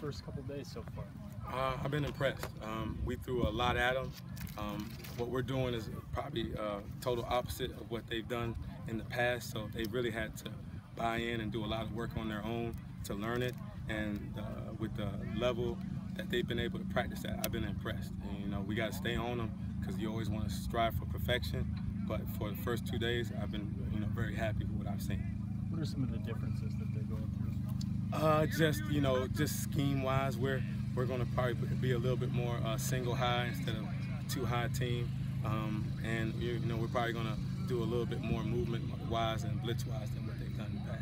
first couple days so far? I've been impressed. We threw a lot at them. What we're doing is probably total opposite of what they've done in the past, so they really had to buy in and do a lot of work on their own to learn it, and with the level that they've been able to practice at, I've been impressed. And, you know, we got to stay on them because you always want to strive for perfection, but for the first 2 days, I've been very happy with what I've seen. What are some of the differences that they're going through? Just scheme-wise, we're going to probably be a little bit more single high instead of two high team, and we're probably going to do a little bit more movement-wise and blitz-wise than what they've done in the past.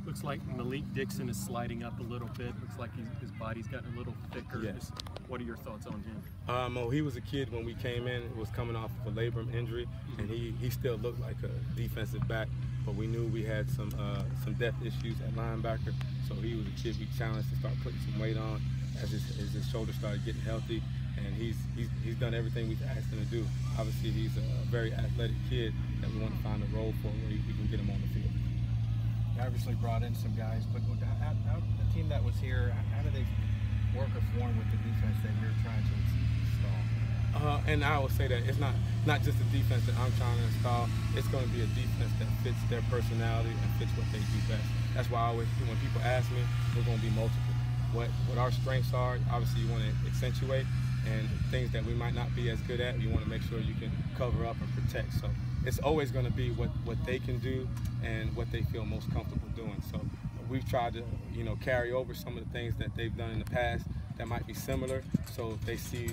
Looks like Malik Dixon is sliding up a little bit. Looks like his body's gotten a little thicker. Yes. What are your thoughts on him? He was a kid when we came in. It was coming off of a labrum injury, and he still looked like a defensive back. But we knew we had some depth issues at linebacker, so he was a kid we challenged to start putting some weight on as his shoulder started getting healthy, and he's done everything we've asked him to do. Obviously, he's a very athletic kid that we want to find a role for where we can get him on the field. You obviously brought in some guys, but how the team that was here, how do they work or form with the defense that you're trying to install? And I will say that it's not just the defense that I'm trying to install. It's going to be a defense that fits their personality and fits what they do best. That's why I always, when people ask me, we're going to be multiple. What our strengths are, obviously you want to accentuate, and things that we might not be as good at, you want to make sure you can cover up and protect. So it's always going to be what they can do and what they feel most comfortable doing. So we've tried to carry over some of the things that they've done in the past that might be similar, so they see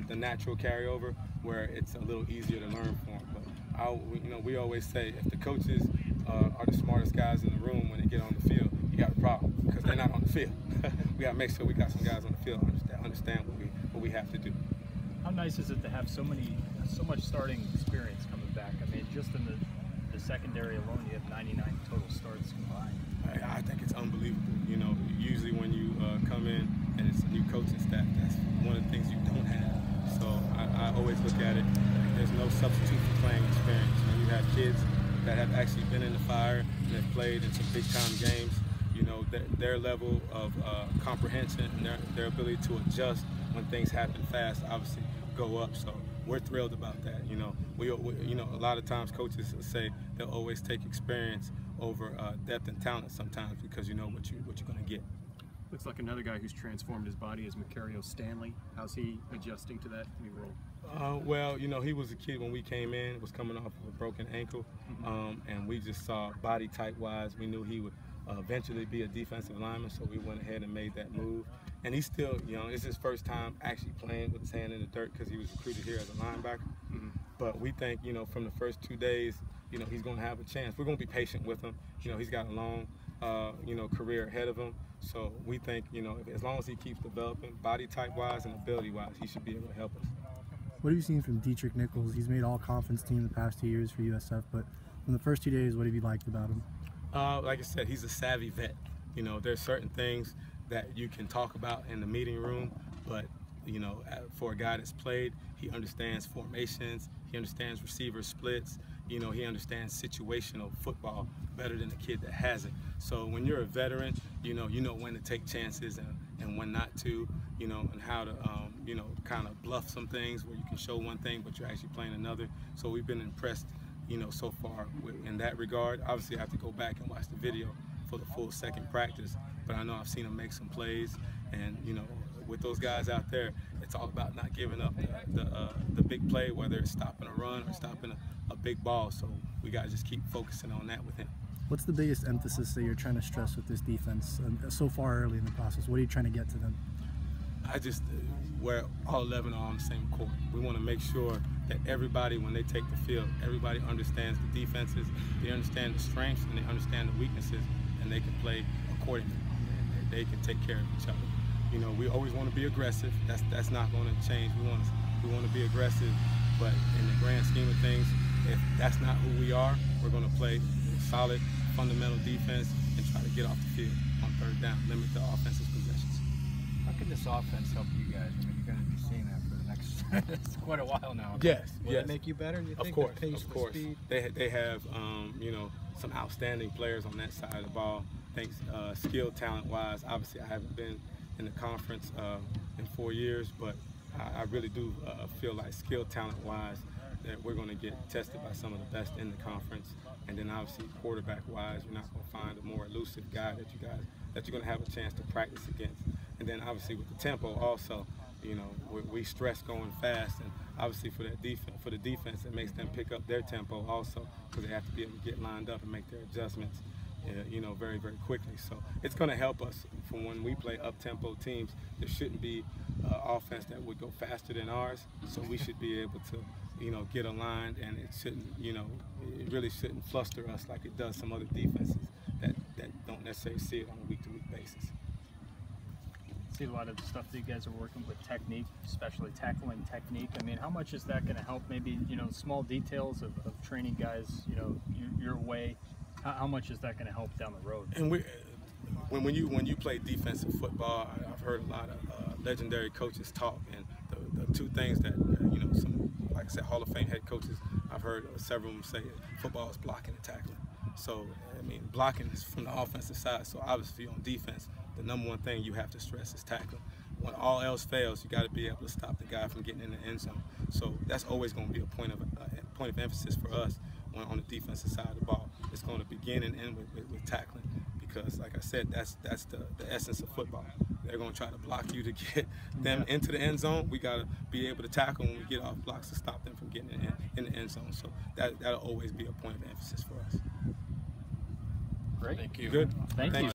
the natural carryover where it's a little easier to learn from. But we always say if the coaches are the smartest guys in the room when they get on the field, you got a problem because they're not on the field. We got to make sure we got some guys on the field that understand what we have to do. How nice is it to have so much starting experience coming back? I mean, just in the secondary alone, you have 99 total starts combined. I think it's unbelievable. Usually when you come in and it's a new coaching staff, that's one of the things you don't have. So I always look at it, there's no substitute for playing experience. You have kids that have actually been in the fire and have played in some big-time games. Their level of comprehension and their ability to adjust when things happen fast obviously go up. So we're thrilled about that. We a lot of times coaches say they'll always take experience over depth and talent sometimes because you know what you're going to get. Looks like another guy who's transformed his body is Macario Stanley. How's he adjusting to that new role? Well, he was a kid when we came in, was coming off of a broken ankle, and we just saw body type-wise, we knew he would eventually be a defensive lineman, so we went ahead and made that move. And he's still young. It's his first time actually playing with his hand in the dirt because he was recruited here as a linebacker. But we think, from the first 2 days, he's going to have a chance. We're going to be patient with him. He's got a long, career ahead of him. So we think, as long as he keeps developing body type-wise and ability-wise, he should be able to help us. What have you seen from Dietrich Nichols? He's made all-conference team the past 2 years for USF, but in the first 2 days, what have you liked about him? Like I said, he's a savvy vet. There's certain things that you can talk about in the meeting room, but for a guy that's played, he understands formations, he understands receiver splits, he understands situational football better than a kid that hasn't. So when you're a veteran, you know when to take chances and when not to, and how to kind of bluff some things where you can show one thing but you're actually playing another. So we've been impressed so far in that regard. Obviously I have to go back and watch the video for the full second practice, but I know I've seen him make some plays, and with those guys out there, it's all about not giving up the big play, whether it's stopping a run or stopping a big ball. So we got to just keep focusing on that with him. What's the biggest emphasis that you're trying to stress with this defense so far early in the process? What are you trying to get to them? Where all 11 are on the same court. We want to make sure that everybody, when they take the field, everybody understands the defenses, they understand the strengths, and they understand the weaknesses, and they can play accordingly. And they can take care of each other. We always want to be aggressive. That's not going to change. We want to be aggressive, but in the grand scheme of things, if that's not who we are, we're going to play solid, fundamental defense and try to get off the field on third down, limit the offensive possessions. How can this offense help you guys? I mean, you're going to be seeing that for the next it's quite a while now. Yes, Will yes. it make you better? Do you think? Of course, the pace, of course. The speed? They have some outstanding players on that side of the ball. I think skill talent-wise, obviously I haven't been in the conference in 4 years, but I really do feel like skill talent-wise that we're going to get tested by some of the best in the conference. And then obviously quarterback-wise, you're not going to find a more elusive guy that you're going to have a chance to practice against. And then obviously with the tempo also, you know, we stress going fast, and obviously for the defense, it makes them pick up their tempo also, because they have to be able to get lined up and make their adjustments, you know, very, very quickly. So it's going to help us for when we play up-tempo teams. There shouldn't be offense that would go faster than ours, so we should be able to, you know, get aligned, and it shouldn't, you know, it really shouldn't fluster us like it does some other defenses that don't necessarily see it on a week-to-week basis. See a lot of the stuff that you guys are working with technique, especially tackling technique. I mean, how much is that going to help? Maybe, you know, small details of training guys, you know, your way. How much is that going to help down the road? And when you play defensive football, I've heard a lot of legendary coaches talk, and the two things that you know, some, like I said, Hall of Fame head coaches, I've heard several of them say football is blocking and tackling. So I mean, blocking is from the offensive side. So obviously on defense, the number one thing you have to stress is tackling. When all else fails, you got to be able to stop the guy from getting in the end zone. So that's always going to be a point of emphasis for us on the defensive side of the ball. It's going to begin and end with tackling, because like I said, that's the essence of football. They're going to try to block you to get them into the end zone. We got to be able to tackle when we get off blocks to stop them from getting in the end zone. So that'll always be a point of emphasis for us. Great. Thank you. Good. Thank you.